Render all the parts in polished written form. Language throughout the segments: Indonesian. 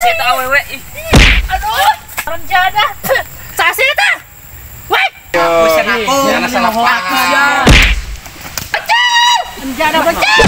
Saya tak awewe. Aduh, rencana. Sasi ta. Woi. Bukan aku. Jangan salah paham. Bocil. Rencana bocil.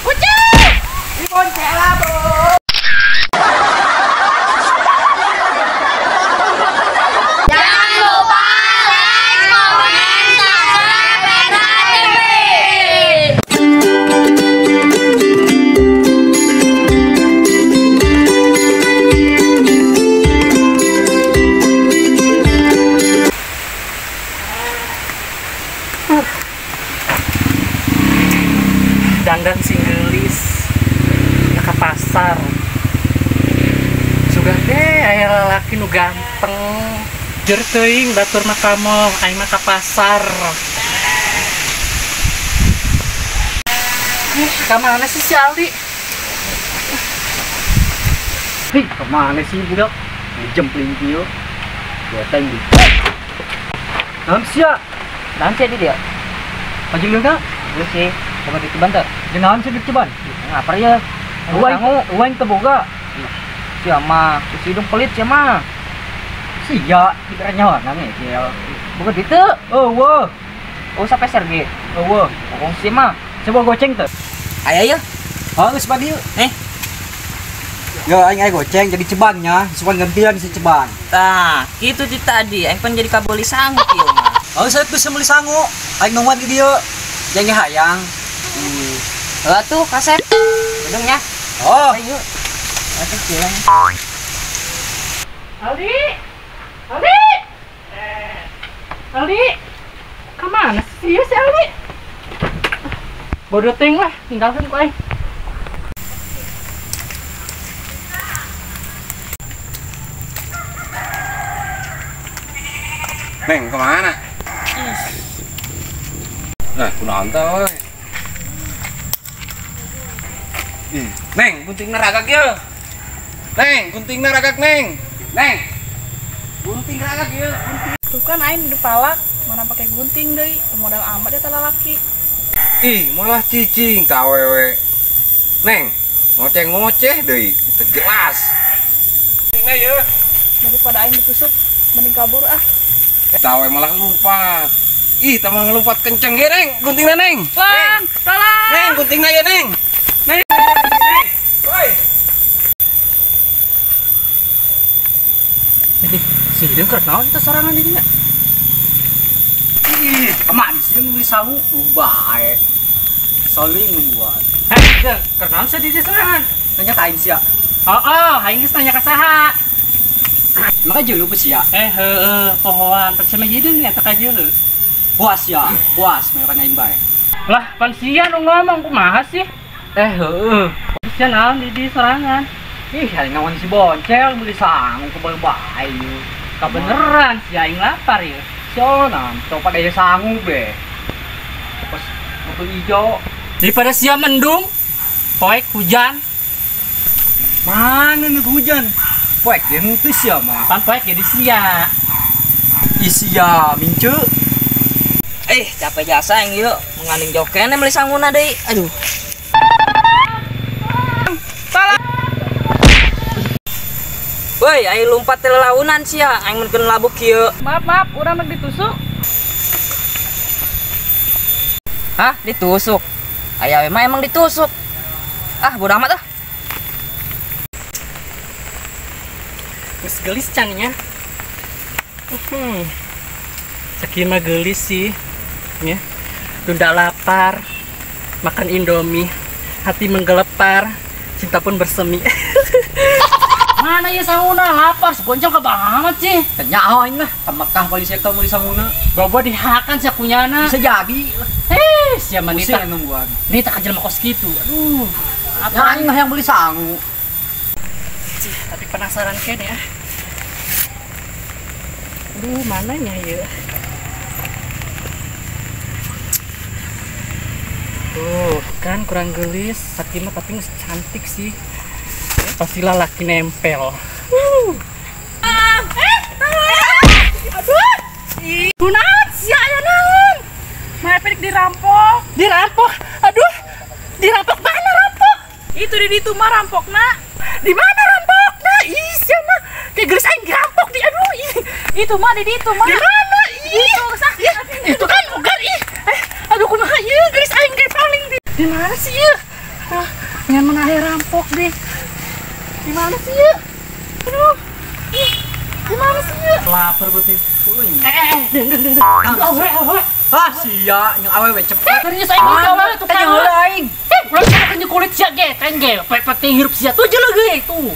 Bocil. Di boncel lah, Bro. Dandan singgelis ke pasar sudah deh aya lalaki nu ganteng jer teuing batur mah kamu aing mah ka pasar kemana sih si Aldi? Hei, kemana sih budak? Jempling dia buat tadi namsia Nanti dia. pagi lu tak? Lu sih. Coba dituban tuh. Di naon sih dicoban? Apa ya? Uang teboga Siapa? Si hidung pelit siapa? sia tidak nyawa nangis ya Bukan itu. oh wah Oh sampai serge. oh wah Ngomong si mah. coba goceng tuh Ayah ya. harus pagi yuk Eh. ya aing goceng jadi cebannya ceban gantian si ceban Tah, gitu di tadi. Aing pan jadi kabeli sanggup ieu mah. oh saya bisa beli sangu aing nongwan ke dia jangan hayang Lah tuh kasep. Hidungnya. oh Ayo. Kasep jalan. Aldi, Aldi, Aldi, kemana sih si Aldi? Bodoh ting lah, tinggalkan ku aing. Neng, kemana? Nah, kunaon teh, woy? Neng, gunting ragak ya. Neng, gunting ragak, Neng. Neng. Gunting ragak ya. Tuh kan aing di palak, mana pakai gunting deui, modal amat eta lalaki. Ih, malah cicing tah awewe. Neng, ngoceh-ngoceh deui, teu jelas. Guntingna ya. Daripada aing ditusuk, mending kabur ah. Tawe malah lompat. Ih, tamah ngelompat kenceng ge, Neng. Guntingna, Neng. Bang, tolong. Neng, guntingna ya, Neng. Neng. Woi. Si hidung kerek naon teh sorangan di dinya? ih aman sih beli sangu bae saling nungguan Hei, kerek naon sih di dieu sorangan? nanya ka aing sia Oh, aing geus nanya ka saha? maka jeuleuh pe sia Heueuh, pohoan percuma hidung nya teh ka jeuleuh. puas ya puas mereka aing bae Lah, pan sia nu ngomong kumaha sih? heueuh Sia naon di dieu sorangan? ih aing ngawan si boncel beli sangu ke bae ieu Kabeneran si aing lapar ya. sionan coba daya sangu be pas mobil ijo Daripada sia mendung, poek hujan, mana nu hujan poek dia henteu sia mah pan poek jadi sia. isia mince Capek jasa yang yuk. Mengandung jauh kene beli sanguna deui. Aduh. Woi, ayo lompat teh lelaunan sia, aing mun keun labuk kieu. Maaf, urang rek ditusuk. Hah, ditusuk. Aya we mah emang ditusuk. Ah, bodo amat ah. Geus geulis can nya. Sakieu mah geulis sih. Ya. Tunda lapar, makan Indomie, hati menggelepar, cinta pun bersemi. Mana ya sanguna lapar, segoncong ke banget sih. tanya aing mah tamakah polisi ka beli sanguna Bobo dihakan sia kunyana. bisa jadi Sia pusing manita. nungguan Nita ka jelema kos kitu. Aduh. ya aing mah yang beli sangu Tapi penasaran kene ya. Aduh, mananya ya? Tuh, kan kurang gelis, Sakina tapi cantik sih. Pastilah laki nempel. Kunaon sia aya naon? Maepedik dirampok. Dirampok. Aduh. Dirampok mana rampok? Itu di ditu mah rampokna. Di mana rampoknya? Ih, Itu mah di itu mah. Di mana? Itu sakit. Itu kan bukan ih. Aduh kumaha ieu geus aing ge paling di mana sih ieu? Ngan mengahe rampok deh. Di mana sih ieu? Aduh. Ih, di mana sih ieu? Lapar beuting. Deng. Ah, sia yang awewe cepet. Serius aing mau gawe tuh kan. aing. Ulah sama kan kulit sia ge, kan ge. Pek hirup sia tuh jeuleuh ge tuh.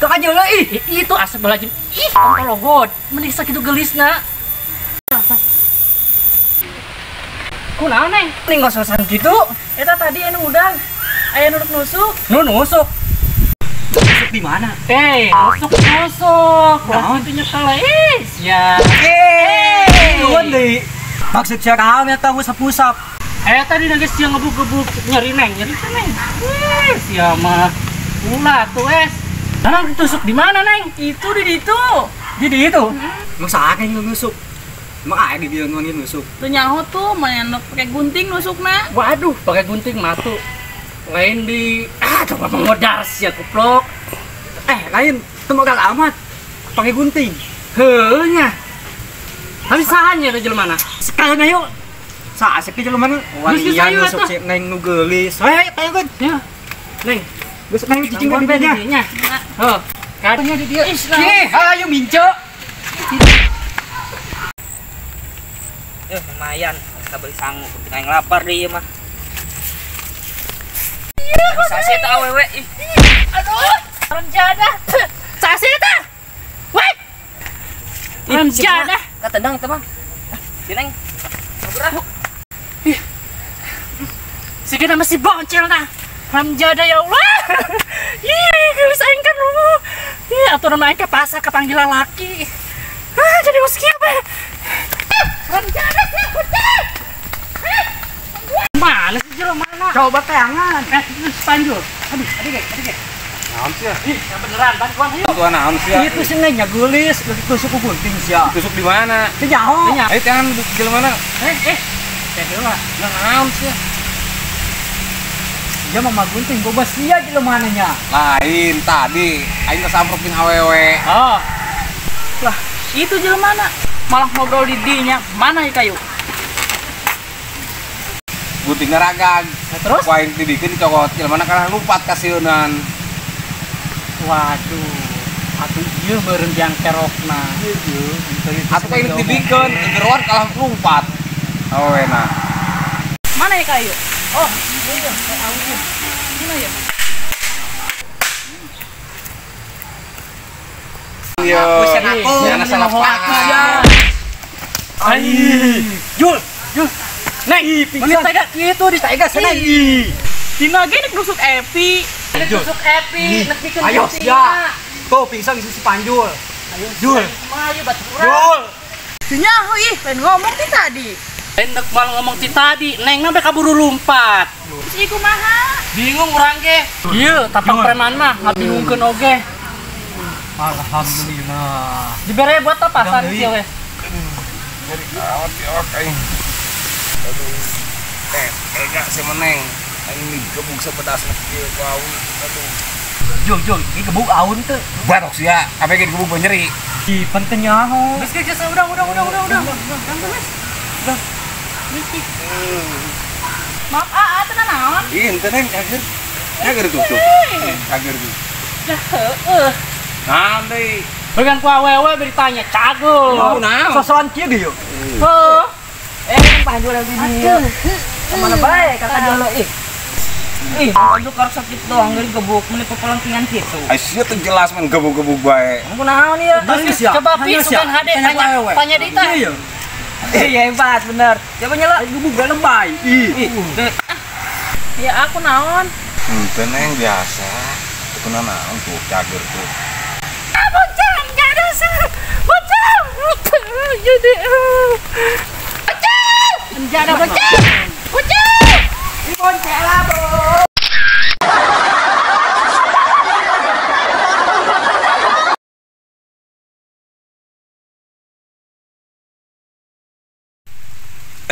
Kok aja lo Itu asap balajin. Ih, ontologot. Mending sakitu gelisna. Kunaon neng? Ning ngososan gitu. Eta tadi anu udang. Aya nusuk. Nu nusuk. Nusuk di mana? Nusuk. Wah, itu nyekala. Sia. Nuhun deui. Maksud sia kaam eta usap-usap. Tadi nangis sia ngebuk-gebuk nyari neng. Sia mah. Ulah tuh Nah, ditusuk di mana, Neng? Itu di itu. Di itu. Masa akeh nusuk. Emang aya di dieu nu nusuk. Tuh nyaho tuh main pakai gunting nusukna. Waduh, pakai gunting matu. Lain di coba mengodar sia kuplok. Lain temogal amat. Pakai gunting. Heuh nya. Tapi sahannya ke jelema mana? Sekalian ayo. Saasep ke jelema nu. Walian nusuk si Neng nu geulis. Ayo Ya. Neng, geus Neng cicing di dinya. Heuh. Katanya di dia. Ayo minco. Lumayan, kita beli sangu. Kita yang lapar deh mah. Sasi eta awewe. Aduh, rencana. Sasi eta. Woi. Rencana. Katendang itu mah. Sineng. Ngobrol. Sikit masih boncel nah. Ramjada ya Allah. Ih, geus aing kan lu. Ih, aturan aing ke pasar kepanggil laki. Jadi meski apa? Ramjada sih kucing. Mana sih jelema mana? Coba tayangan. Panjul. Aduh, adik. Naon sih? Ih, yang beneran bantuan ayo. Tuan naon sih? Itu sih Nengnya geulis, tusuk ku gunting sia. Tusuk di mana? Teu nyaho. Ayo tangan di mana? Teh heula. Naon sih? Dia mah gunting boba sia jelema nya. Lain tadi aing kesamprokin awewe. Oh, Lah, itu jelema mana? Malah ngobrol di dinya. Mana ya kayu? Gunting ngeragag. terus? Wain didikeun cokot jelema kana lumpat ka sieunan. Waduh. Atuh ieu meureun jang kerokna. Atuh kayak didikeun geroan kalah lumpat. Awena. Mana ya kayu? Oh, iya, mana ya? Yo, jangan salah paham. Jul. Neng, menit tega itu di tega sana. Dina ge nek nusuk Epi. Tusuk Epi, nek bikin Ayo sia. Tuh pingsan si Panjul. Jul. Ayo baturang. Jul. Dinyaho ih, pengen ngomong ti tadi. Endek malah ngomong ti tadi, Neng mah kaburu lompat. Si kumaha? Bingung urang ge. Ieu tapak preman mah ngabingungkeun oge. Alhamdulillah. Dibere buat tapasan Udah, sih we. Dari kawat di aing. Aduh. Ega si Meneng. Aing digebuk sepedas kieu ku awi. Aduh. Jul, ini gebuk aun teh. Batok sia, apa ge digebuk nyeri. Di penting nyaho. Geus geus udah. Maaf, tenan naon? Ih, henteu Neng cager. Cager tutup. Cager tuh. Dah heueuh. Naon deui? Bagian ku awewe beritanya cagul. Naon? Sosokan kieu ge yuk. Heuh. Panjul lagi dia. Kemana baik kakak Jolo Ih, aduh karek sakit doang dari gebuk meni pepelantingan kitu. Ai sia teu jelas men gebuk-gebuk bae. Aku naon ieu? Geus ya. Coba pisukan HD tanya di tah. Iya, hebat bener. Coba nyela. Gebuk gak lebay. Ya aku naon? Henteu Neng biasa. Itu naon tuh cager tuh. Bocah, enggak ada sih. Bocah. Jadi bocah. Enggak ada bocah. Bocah. Di boncela, Bro.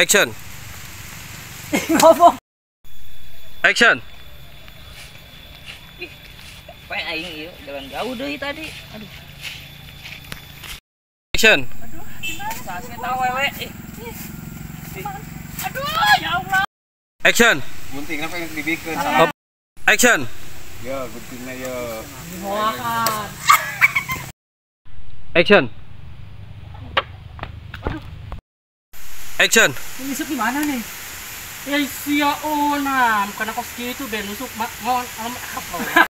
Action. Ngomong. Action. capek aing ieu jalan jauh deui tadi. Aduh. Action. Sasih tahu wewe. Aduh, ya Allah. Action. Gunting apa yang dibikin? Action. Ya, guntingnya ya. Muahan. Action. Action. Nusuk di mana nih? Ya sia onam, karena kos gitu ben nusuk ngon apa